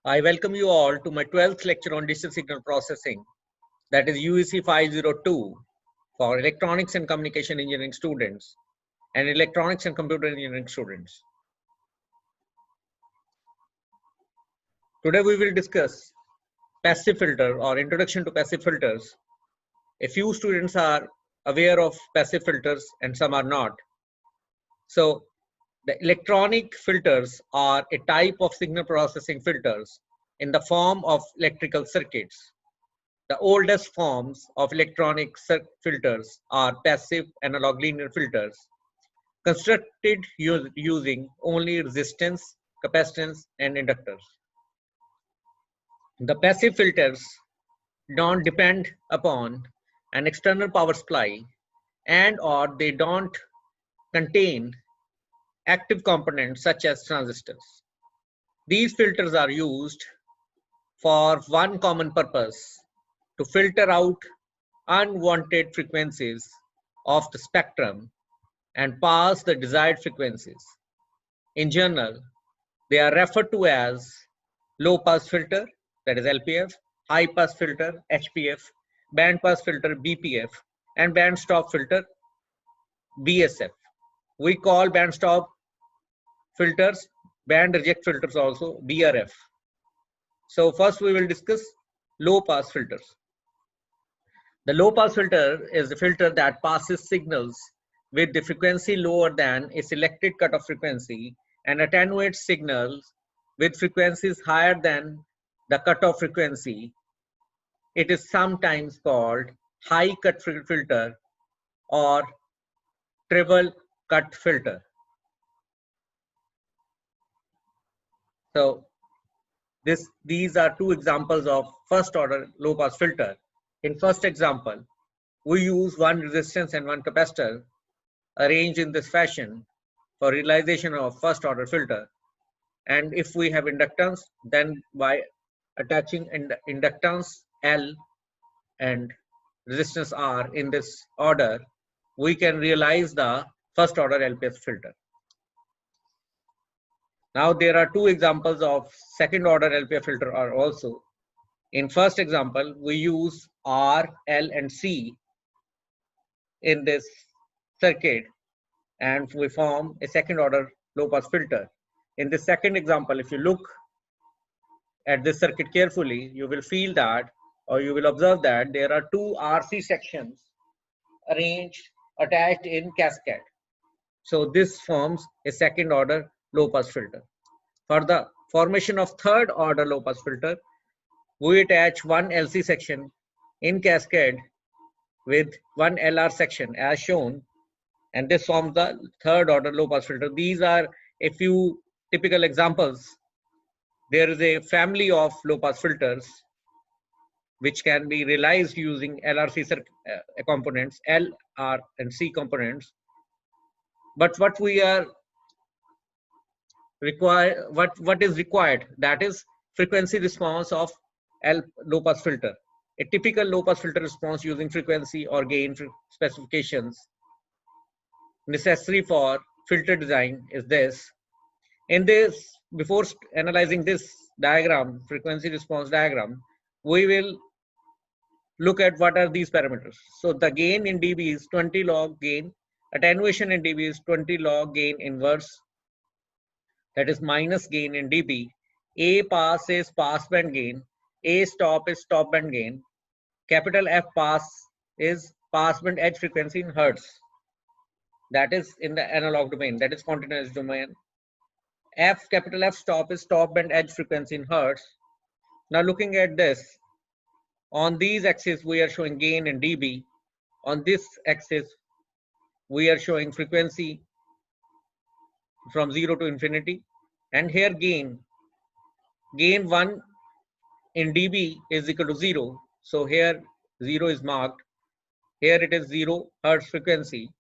I welcome you all to my 12th lecture on digital signal processing, that is UEC 502 for electronics and communication engineering students and electronics and computer engineering students. Today we will discuss passive filter or introduction to passive filters. A few students are aware of passive filters and some are not. So the electronic filters are a type of signal processing filters in the form of electrical circuits. The oldest forms of electronic filters are passive analog linear filters, constructed using only resistance, capacitance, and inductors. The passive filters don't depend upon an external power supply and/or they don't contain active components such as transistors. These filters are used for one common purpose: to filter out unwanted frequencies of the spectrum and pass the desired frequencies. In general, they are referred to as low pass filter, that is LPF, high pass filter, HPF, band pass filter, BPF, and band stop filter, BSF. We call band stop filters, band reject filters also, BRF. So first we will discuss low pass filters. The low pass filter is the filter that passes signals with the frequency lower than a selected cutoff frequency and attenuates signals with frequencies higher than the cutoff frequency. It is sometimes called high cut filter or treble cut filter. So these are two examples of first order low pass filter. In first example, we use one resistance and one capacitor arranged in this fashion for realization of first order filter. And if we have inductance, then by attaching inductance L and resistance R in this order, we can realize the first order LPS filter. Now there are two examples of second order LPS filter are also. In first example, we use R, L, and C in this circuit and we form a second order low pass filter. In the second example, if you look at this circuit carefully, you will feel that, or you will observe that there are two RC sections arranged, attached in cascade. So this forms a second order low pass filter. For the formation of third order low pass filter, we attach one LC section in cascade with one LR section as shown, and this forms the third order low pass filter. These are a few typical examples. There is a family of low pass filters which can be realized using LRC components, L, R, and C components. But what we are what is required, that is frequency response of low pass filter. A typical low pass filter response using frequency or gain specifications necessary for filter design is this. In this, before analyzing this diagram, frequency response diagram, we will look at what are these parameters. So the gain in dB is 20 log gain, attenuation in dB is 20 log gain inverse, that is minus gain in dB. A pass is pass band gain, A stop is stop band gain, capital F pass is pass band edge frequency in hertz, that is in the analog domain, that is continuous domain. Capital F stop is stop band edge frequency in hertz. Now looking at this, on these axes we are showing gain in dB. On this axis we are showing frequency from 0 to infinity, and here gain 1 in dB is equal to 0. So here 0 is marked. Here it is 0 hertz frequency.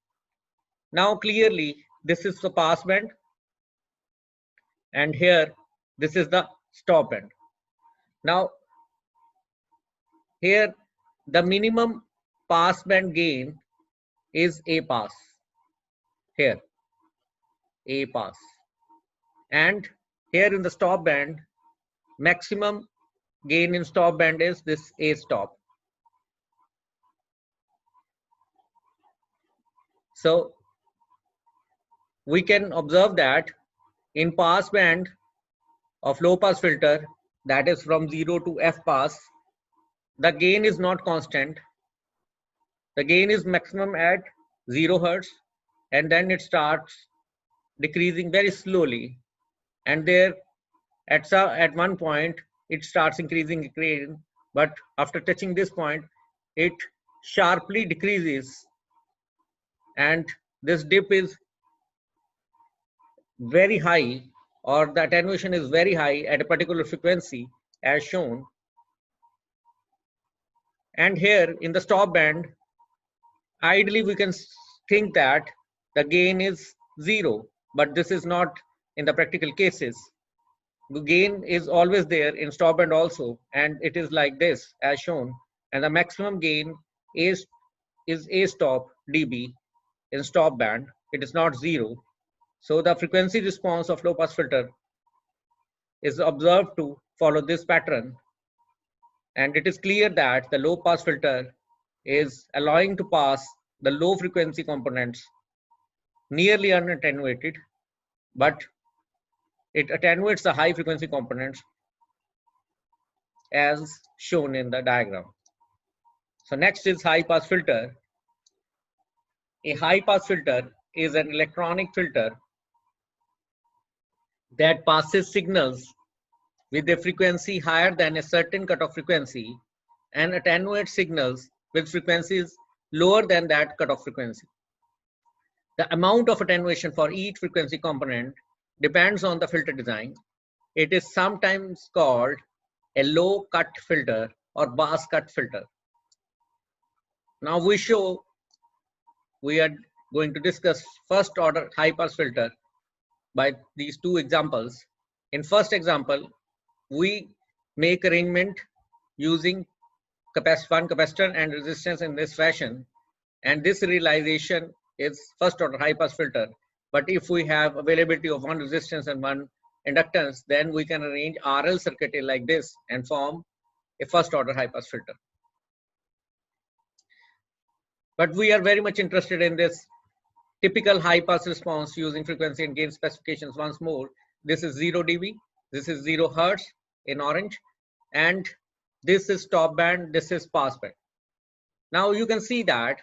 Now clearly this is the pass band and here this is the stop band. Now here the minimum pass band gain is A pass, here A pass, and here in the stop band maximum gain in stop band is this A stop. So we can observe that in pass band of low pass filter, that is from 0 to F pass, the gain is not constant. The gain is maximum at 0 hertz, and then it starts decreasing very slowly, and there at one point it starts increasing again, but after touching this point it sharply decreases, and this dip is very high, or the attenuation is very high at a particular frequency as shown. And here in the stop band, ideally we can think that the gain is 0, but this is not in the practical cases. The gain is always there in stop band also, and it is like this as shown, and the maximum gain is A stop dB in stop band. It is not 0. So the frequency response of low pass filter is observed to follow this pattern, and it is clear that the low pass filter is allowing to pass the low frequency components nearly unattenuated, but it attenuates the high frequency components as shown in the diagram. So next is high pass filter. A high pass filter is an electronic filter that passes signals with a frequency higher than a certain cutoff frequency and attenuates signals with frequencies lower than that cutoff frequency. The amount of attenuation for each frequency component depends on the filter design. It is sometimes called a low cut filter or bass cut filter. Now we are going to discuss first order high pass filter by these two examples. In first example, we make arrangement using one capacitor and resistance in this fashion, and this realization is first order high pass filter. But if we have availability of one resistance and one inductance, then we can arrange RL circuit like this and form a first order high pass filter. But we are very much interested in this typical high pass response using frequency and gain specifications once more. This is 0 dB, this is 0 hertz in orange, and this is stop band, this is pass band. Now you can see that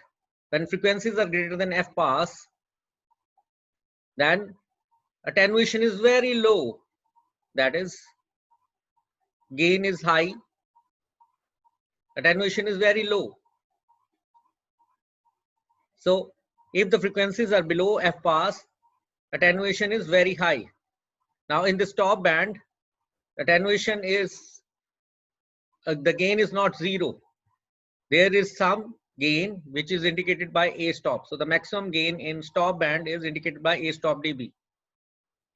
when frequencies are greater than F pass, then attenuation is very low, that is gain is high, attenuation is very low. So if the frequencies are below F pass, attenuation is very high. Now in the stop band, attenuation is, the gain is not 0. There is some gain which is indicated by A stop. So the maximum gain in stop band is indicated by A stop dB.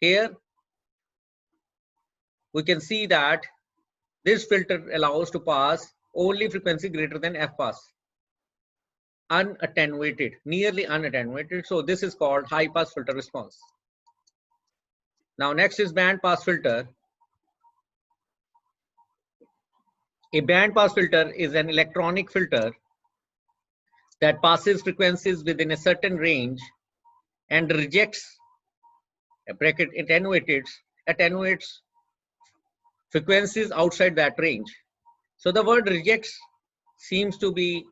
Here we can see that this filter allows to pass only frequency greater than F pass, unattenuated, nearly unattenuated. So this is called high pass filter response. Now next is band pass filter. A band pass filter is an electronic filter that passes frequencies within a certain range and rejects attenuates frequencies outside that range. So the word rejects seems to be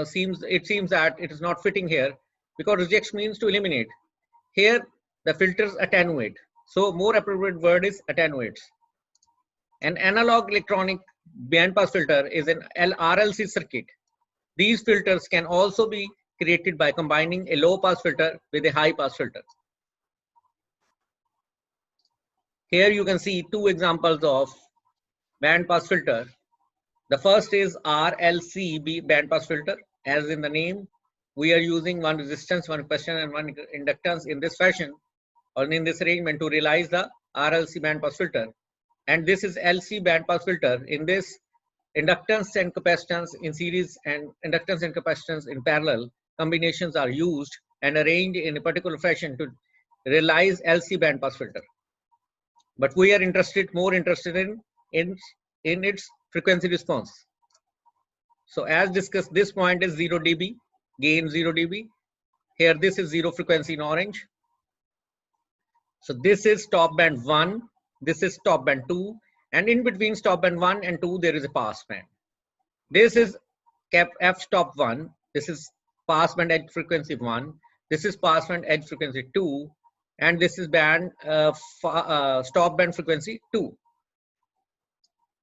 seems that it is not fitting here, because rejects means to eliminate. Here the filters attenuate, so more appropriate word is attenuates. An analog electronic band pass filter is an RLC circuit. These filters can also be created by combining a low pass filter with a high pass filter. Here you can see two examples of band pass filter. The first is RLC band pass filter. As in the name, we are using one resistance, one capacitor, and one inductance in this fashion, or in this arrangement, to realize the RLC band pass filter. And this is LC band pass filter. In this, inductance and capacitance in series and inductance and capacitance in parallel combinations are used and arranged in a particular fashion to realize LC band pass filter. but we are more interested in its frequency response. So as discussed, this point is 0 dB, gain 0 dB. Here this is 0 frequency in orange. So this is stop band 1, this is stop band 2, and in between stop band 1 and 2 there is a pass band. This is f stop 1, this is pass band edge frequency 1, this is pass band edge frequency 2, and this is band stop band frequency 2.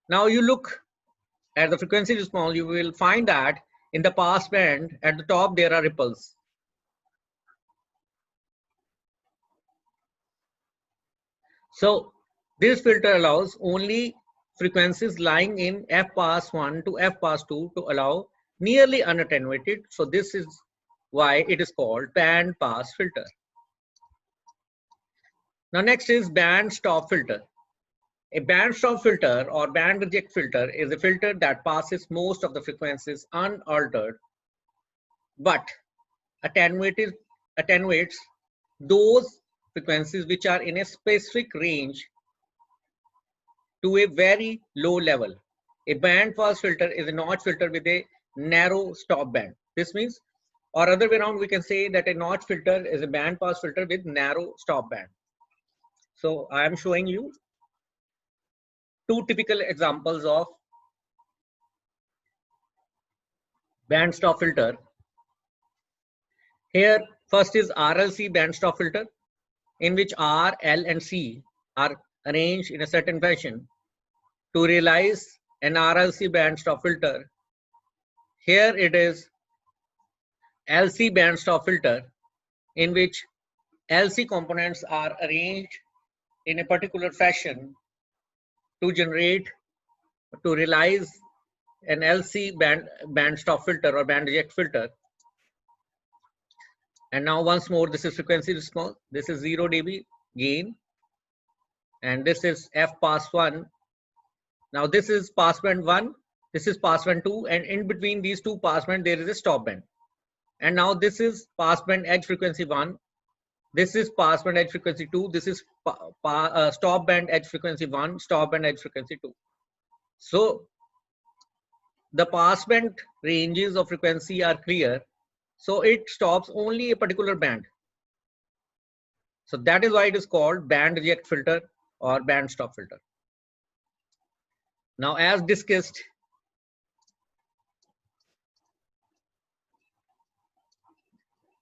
Now you look at the frequency response, you will find that in the pass band at the top there are ripples. So this filter allows only frequencies lying in f pass 1 to f pass 2 to allow nearly unattenuated. So this is why it is called band pass filter. Now next is band stop filter. A band stop filter or band reject filter is a filter that passes most of the frequencies unaltered but attenuates those frequencies which are in a specific range to a very low level. A band pass filter is a notch filter with a narrow stop band. This means, or other way around, we can say that a notch filter is a band pass filter with narrow stop band. So I am showing you two typical examples of band stop filter. Here, first is RLC band stop filter, in which R, L, and C are arranged in a certain fashion to realize an RLC band stop filter. Here it is LC band stop filter, in which LC components are arranged in a particular fashion to realize an LC band stop filter or band reject filter. And now once more, this is frequency response. This is 0 dB gain, and this is f pass 1. Now this is pass band 1, this is pass band 2, and in between these two pass band there is a stop band. And now this is pass band edge frequency 1, this is pass band edge frequency 2, this is stop band edge frequency 1, stop band edge frequency 2. So the pass band ranges of frequency are clear, so it stops only a particular band. So that is why it is called band reject filter or band stop filter. Now, as discussed,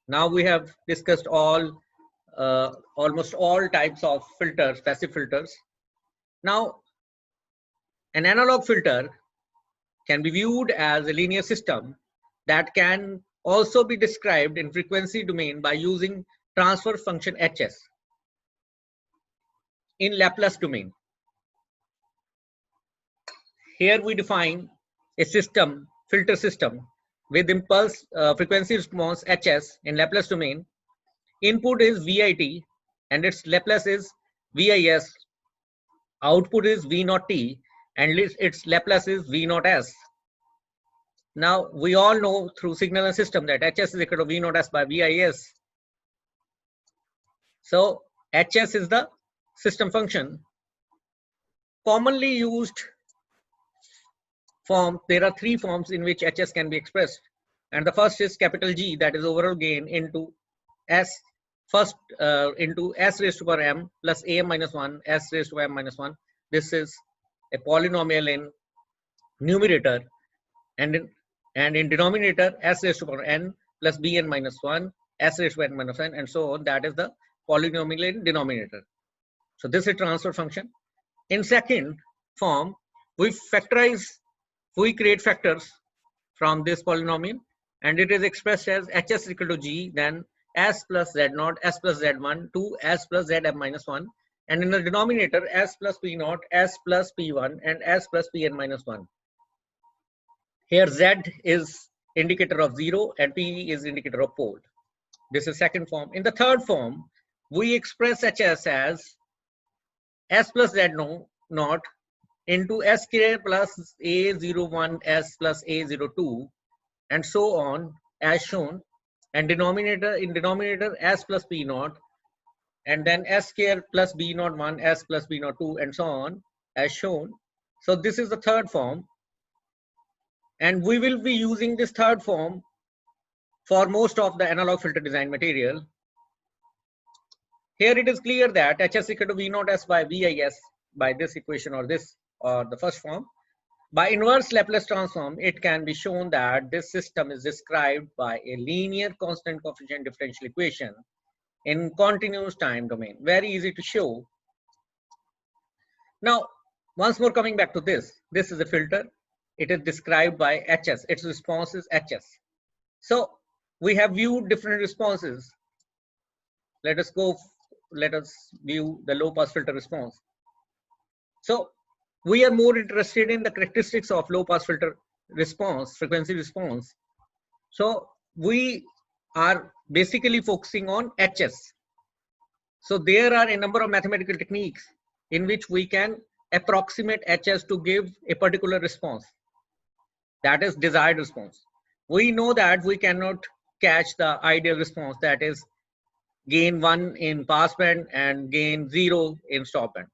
now we have discussed almost all types of filters, passive filters. Now, an analog filter can be viewed as a linear system that can also be described in frequency domain by using transfer function Hs in Laplace domain. Here we define a system, filter system, with impulse frequency response Hs in Laplace domain. Input is VIT and its Laplace is VIS. Output is V0t and its Laplace is V0s. Now we all know through signal and system that Hs is equal to V0s by VIS. So Hs is the system function. Commonly used form, there are three forms in which Hs can be expressed. And the first is capital G, that is overall gain, into S, into S raised to power m plus am minus 1, S raised to m minus 1. This is a polynomial in numerator, and in denominator S raised to power n plus bn minus 1, S raised to n minus 1, and so on. That is the polynomial in denominator. So this is transfer function. In second form, we create factors from this polynomial, and it is expressed as Hs is equal to G, then S plus Z0, S plus Z1, 2 S plus Zm minus 1, and in the denominator S plus P0, S plus P1, and S plus Pn minus 1. Here Z is indicator of 0 and P is indicator of pole. This is second form. In the third form, we express Hs as S plus Z0 into Sk plus A01 S plus A02, and so on, as shown. And in denominator S plus P0 and then S square plus B naught 1, S plus B naught 2, and so on, as shown. So this is the third form. And we will be using this third form for most of the analog filter design material. Here it is clear that Hs equal to V naught S by VIS by this equation or this or the first form. By inverse Laplace transform, it can be shown that this system is described by a linear constant coefficient differential equation in continuous time domain. Very easy to show. Now, once more coming back to this is a filter. It is described by Hs. Its response is Hs. So we have viewed different responses. Let us view the low pass filter response. So we are more interested in the characteristics of low pass filter response, frequency response. So we are basically focusing on Hs. So there are a number of mathematical techniques in which we can approximate Hs to give a particular response, that is desired response. We know that we cannot catch the ideal response, that is gain 1 in pass band and gain 0 in stop band.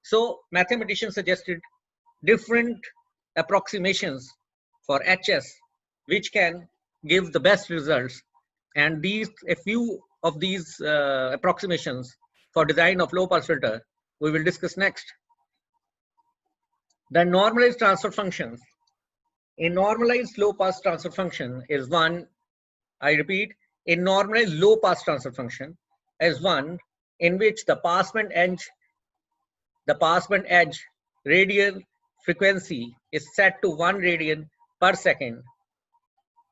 So mathematicians suggested different approximations for Hs which can give the best results, and a few of these approximations for design of low pass filter we will discuss next. The normalized transfer functions. A normalized low pass transfer function is one, I repeat, a normalized low pass transfer function is one in which the passband edge radial frequency is set to 1 radian per second.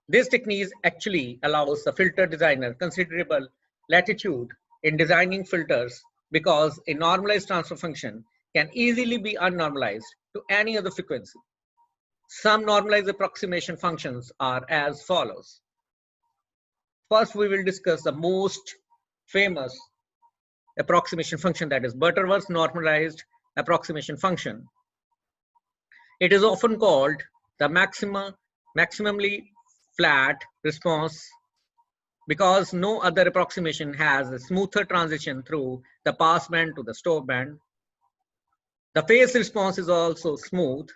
This technique actually allows the filter designer considerable latitude in designing filters because a normalized transfer function can easily be unnormalized to any other frequency. Some normalized approximation functions are as follows. First, we will discuss the most famous approximation function, that is Butterworth normalized approximation function. It is often called the maximally flat response because no other approximation has a smoother transition through the pass band to the stop band. The phase response is also smooth,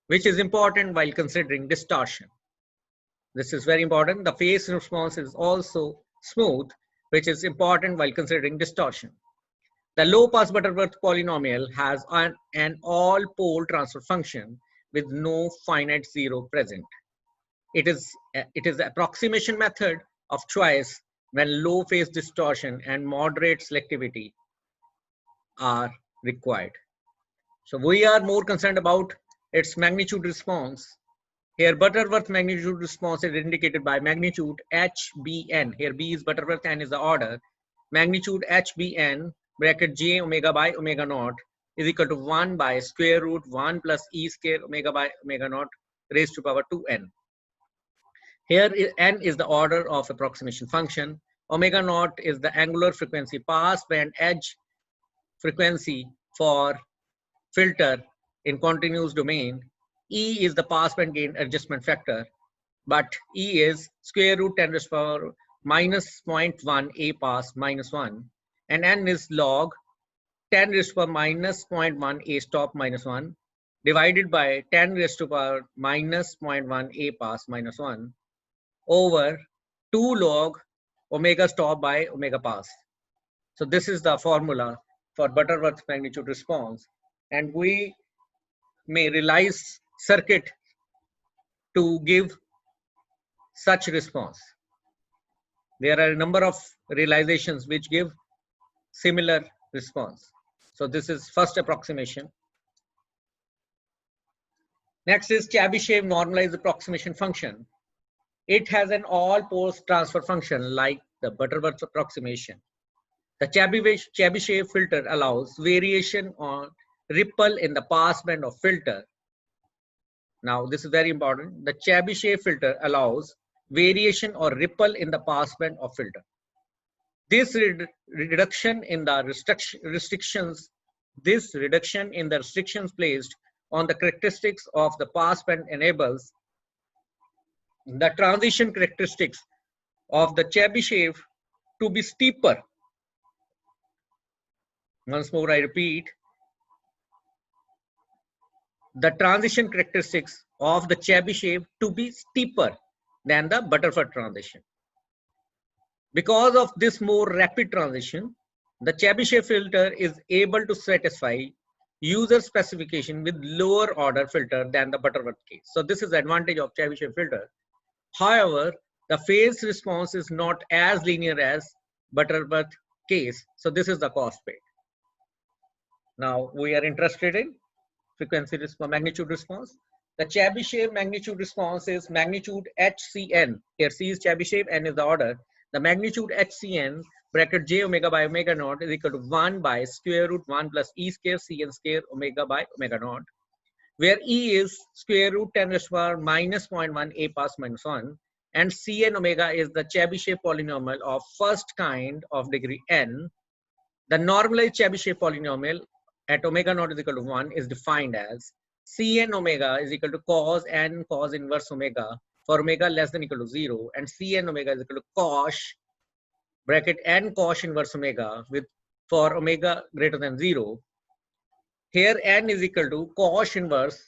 which is important while considering distortion. This is very important. The phase response is also smooth, which is important while considering distortion. The low pass Butterworth polynomial has an all pole transfer function with no finite zero present. It is the approximation method of choice when low phase distortion and moderate selectivity are required. So we are more concerned about its magnitude response. Here Butterworth magnitude response is indicated by magnitude HBN. Here B is Butterworth, N is the order. Magnitude HBN bracket J omega by omega naught is equal to 1 by square root 1 plus E square omega by omega naught raised to power 2n. Here N is the order of approximation function. Omega naught is the angular frequency pass band edge frequency for filter in continuous domain. E is the pass band gain adjustment factor, but E is square root 10 raised to power minus 0.1 A pass minus 1, and N is log 10 raised to power minus 0.1 A stop minus 1 divided by 10 raised to power minus 0.1 A pass minus 1 over 2 log omega stop by omega pass. So this is the formula for Butterworth magnitude response, and we may realize circuit to give such response. There are a number of realizations which give similar response. So this is first approximation. Next is Chebyshev normalized approximation function. It has an all poles transfer function like the Butterworth approximation. The Chebyshev filter allows variation on ripple in the pass band of filter. Now this is very important. The Chebyshev filter allows variation or ripple in the pass band of filter. This reduction in the restrictions placed on the characteristics of the pass band enables the transition characteristics of the Chebyshev to be steeper Once more, I repeat, the transition characteristics of the Chebyshev to be steeper than the Butterworth transition. Because of this more rapid transition, the Chebyshev filter is able to satisfy user specification with lower order filter than the Butterworth case. So this is the advantage of Chebyshev filter. However, the phase response is not as linear as Butterworth case. So this is the cost paid. Now we are interested in frequency response, magnitude response. The Chebyshev magnitude response is magnitude HCN. Here C is Chebyshev, N is the order. The magnitude HCN bracket j omega by omega naught is equal to 1 by square root 1 plus e square Cn square omega by omega naught, where e is square root 10 raised to the power minus 0.1 a pass minus 1, and Cn omega is the Chebyshev polynomial of first kind of degree n. The normalized Chebyshev polynomial at omega naught is equal to 1 is defined as Cn omega is equal to cos n cos inverse omega for omega less than equal to 0, and Cn omega is equal to cos bracket n cos inverse omega with for omega greater than 0. Here n is equal to cos inverse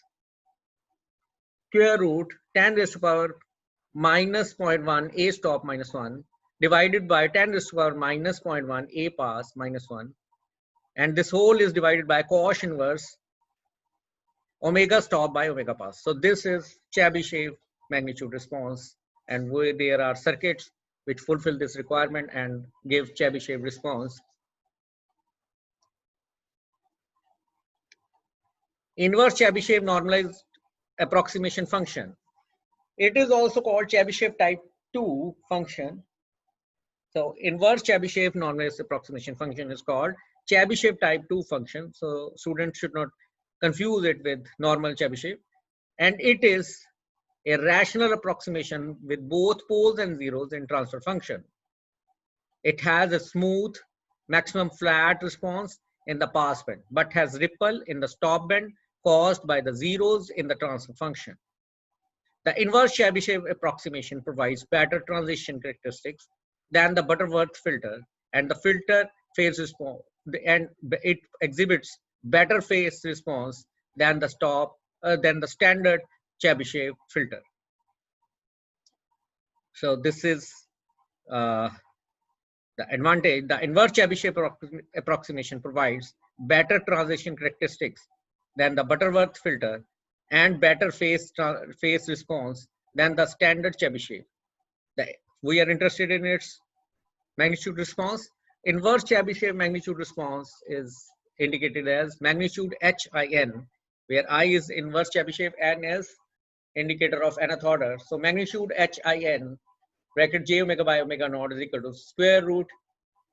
square root 10 raised to the power minus 0.1 a stop minus 1 divided by 10 raised to the power minus 0.1 a pass minus 1. And this whole is divided by cos inverse omega stop by omega pass. So this is Chebyshev magnitude response, and there are circuits which fulfill this requirement and give Chebyshev response. Inverse Chebyshev normalized approximation function. It is also called Chebyshev type 2 function. So inverse Chebyshev normalized approximation function is called Chebyshev type 2 function. So students should not confuse it with normal Chebyshev. And it is a rational approximation with both poles and zeros in transfer function. It has a smooth maximum flat response in the pass band, but has ripple in the stop band caused by the zeros in the transfer function. The inverse Chebyshev approximation provides better transition characteristics than the Butterworth filter, and the filter phase response, and it exhibits better phase response than the standard Chebyshev filter. So this is the advantage. The inverse Chebyshev approximation provides better transition characteristics than the Butterworth filter and better phase response than the standard Chebyshev. We are interested in its magnitude response. Inverse Chebyshev magnitude response is indicated as magnitude HIN, where I is inverse Chebyshev, N is indicator of nth order. So magnitude HIN bracket j omega by omega naught is equal to square root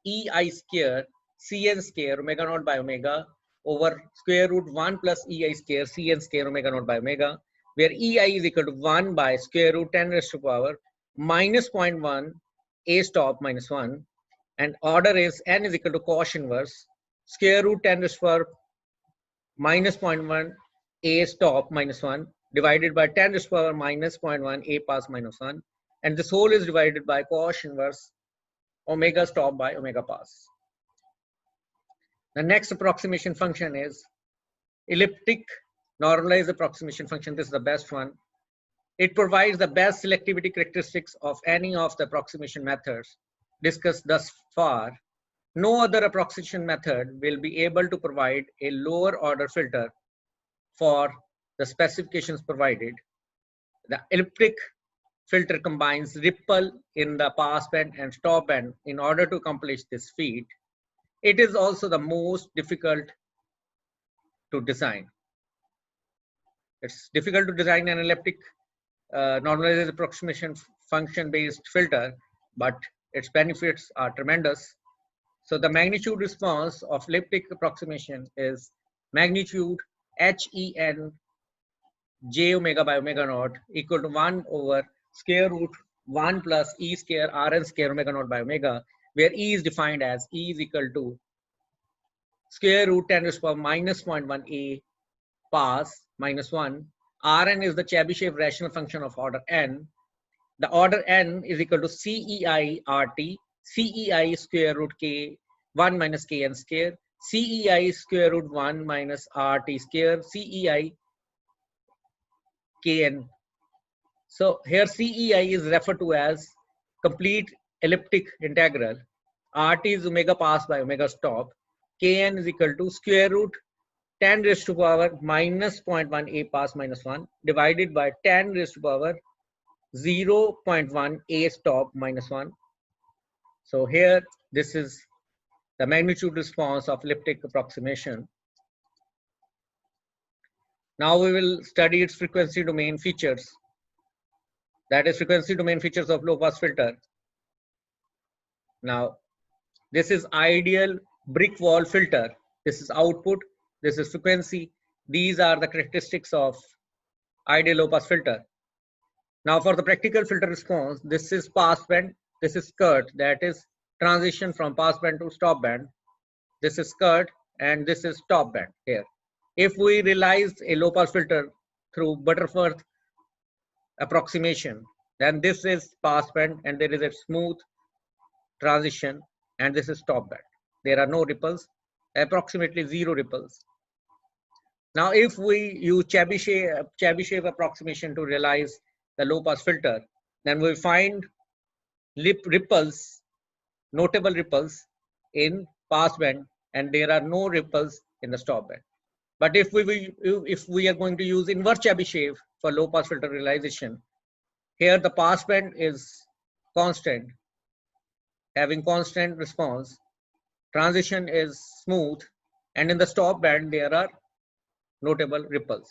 EI square Cn square omega naught by omega over square root 1 plus EI square Cn square omega naught by omega, where EI is equal to 1 by square root 10 raised to the power minus 0.1 a stop minus 1, and order is n is equal to cos inverse square root 10 raised to the power minus 0.1 a stop minus 1 divided by 10 raised to the power minus 0.1 a pass minus 1, and this whole is divided by cos inverse omega stop by omega pass. The next approximation function is elliptic normalized approximation function. This is the best one. It provides the best selectivity characteristics of any of the approximation methods discussed thus far. No other approximation method will be able to provide a lower order filter for the specifications provided. The elliptic filter combines ripple in the pass band and stop band in order to accomplish this feat. It is also the most difficult to design. It's difficult to design an elliptic normalized approximation function based filter, but its benefits are tremendous. So the magnitude response of elliptic approximation is magnitude HEN j omega by omega naught equal to 1 over square root 1 plus e square Rn square omega naught by omega, where E is defined as E is equal to square root 10 raised to the power minus 0.1 a pass minus 1. Rn is the Chebyshev rational function of order n. The order n is equal to CEI RT, CEI square root k 1 minus kn square, CEI square root 1 minus RT square CEI Kn. So here CEI is referred to as complete elliptic integral. RT is omega pass by omega stop. Kn is equal to square root 10 raised to power minus 0.1 A pass minus 1 divided by 10 raised to power 0.1 A stop minus 1. So here this is the magnitude response of elliptic approximation. Now we will study its frequency domain features. That is frequency domain features of low pass filter. Now this is ideal brick wall filter. This is output, this is frequency. These are the characteristics of ideal low pass filter. Now for the practical filter response, this is pass band, this is cut, that is transition from pass band to stop band. This is cut and this is stop band here. If we realize a low pass filter through Butterworth approximation, then this is pass band and there is a smooth transition and this is stop band. There are no ripples, approximately 0 ripples. Now if we use Chebyshev approximation to realize the low pass filter, then we find ripples, notable ripples in pass band and there are no ripples in the stop band. But if we are going to use inverse Chebyshev for low pass filter realization, here the pass band is constant, having constant response, transition is smooth, and in the stop band there are notable ripples.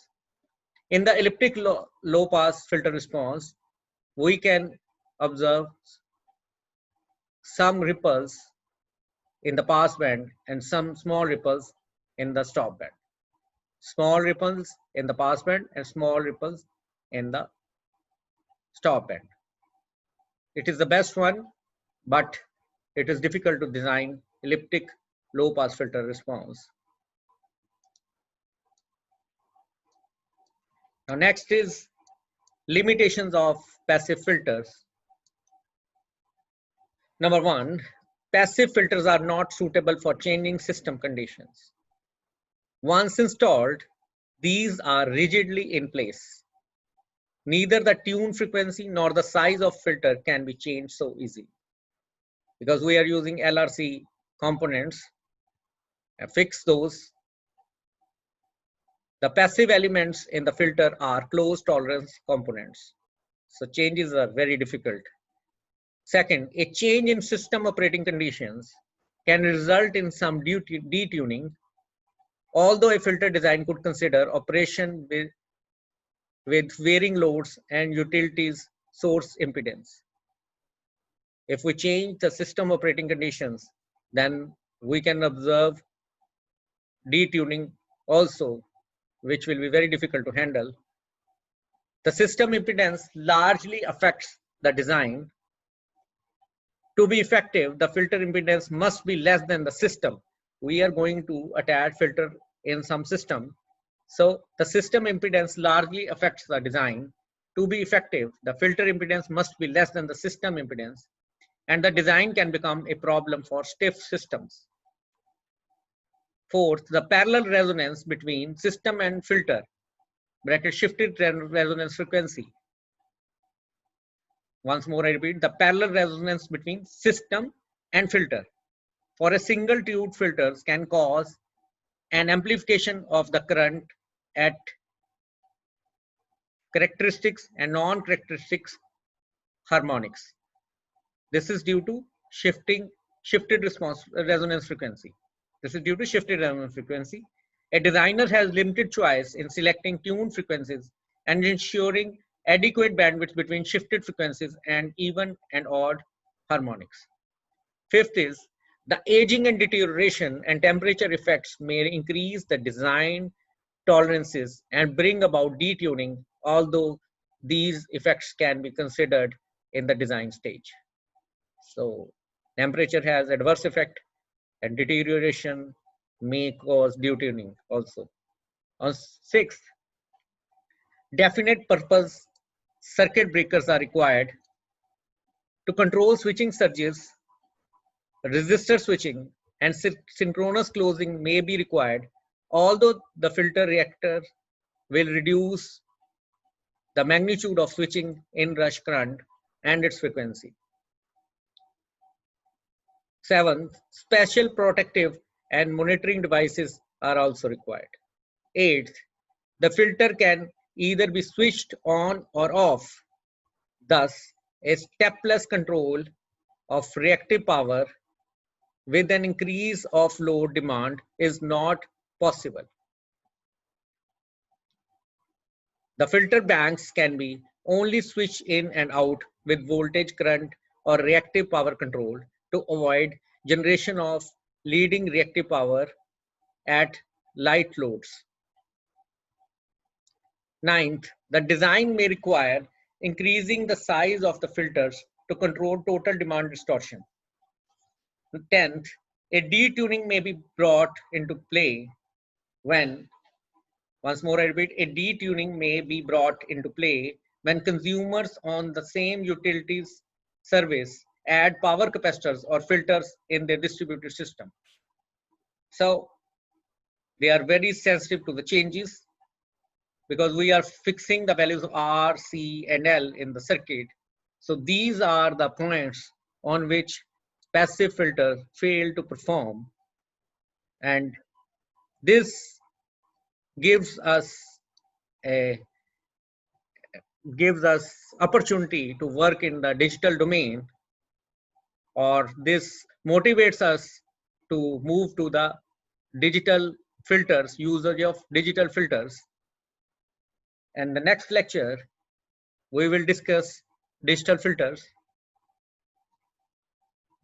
In the elliptic low pass filter response, we can observe some ripples in the pass band and some small ripples in the stop band. Small ripples in the pass band and small ripples in the stop band. It is the best one, but it is difficult to design elliptic low pass filter response. Now next is limitations of passive filters. Number 1, passive filters are not suitable for changing system conditions. Once installed, these are rigidly in place. Neither the tune frequency nor the size of filter can be changed so easily because we are using LRC components and fix those. The passive elements in the filter are closed tolerance components. So changes are very difficult. Second, a change in system operating conditions can result in some detuning, although a filter design could consider operation with varying loads and utilities source impedance. If we change the system operating conditions, then we can observe detuning also, which will be very difficult to handle. The system impedance largely affects the design. To be effective, the filter impedance must be less than the system. We are going to attach filter in some system. So the system impedance largely affects the design. To be effective, the filter impedance must be less than the system impedance, and the design can become a problem for stiff systems. Fourth, the parallel resonance between system and filter, bracket shifted resonance frequency. Once more I repeat, the parallel resonance between system and filter for a single tube filters can cause an amplification of the current at characteristics and non-characteristics harmonics. This is due to shifted resonance frequency. This is due to shifted resonance frequency. A designer has limited choice in selecting tune frequencies and ensuring adequate bandwidth between shifted frequencies and even and odd harmonics. Fifth is the aging and deterioration and temperature effects may increase the design tolerances and bring about detuning, although these effects can be considered in the design stage. So temperature has adverse effect and deterioration may cause detuning also. On sixth, definite purpose circuit breakers are required to control switching surges, resistor switching, and synchronous closing may be required, although the filter reactor will reduce the magnitude of switching inrush current and its frequency. 7. Special protective and monitoring devices are also required. 8. The filter can either be switched on or off. Thus, a stepless control of reactive power with an increase of load demand is not possible. The filter banks can be only switched in and out with voltage, current, or reactive power control to avoid generation of leading reactive power at light loads. 9th, the design may require increasing the size of the filters to control total demand distortion. 10th, a detuning may be brought into play when, once more I repeat, a detuning may be brought into play when consumers on the same utilities service add power capacitors or filters in their distributed system. So they are very sensitive to the changes because we are fixing the values of R, C, and L in the circuit. So these are the points on which passive filters fail to perform, and this gives us a opportunity to work in the digital domain, or this motivates us to move to the digital filters, usage of digital filters. And the next lecture we will discuss digital filters.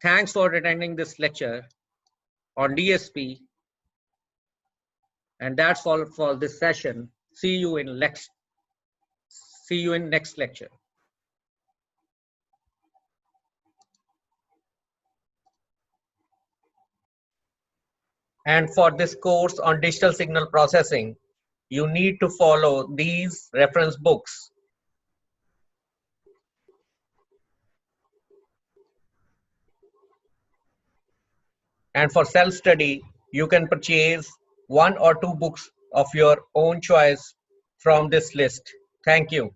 Thanks for attending this lecture on DSP, and that's all for this session. See you in next lecture. And for this course on digital signal processing, you need to follow these reference books. And for self-study, you can purchase 1 or 2 books of your own choice from this list. Thank you.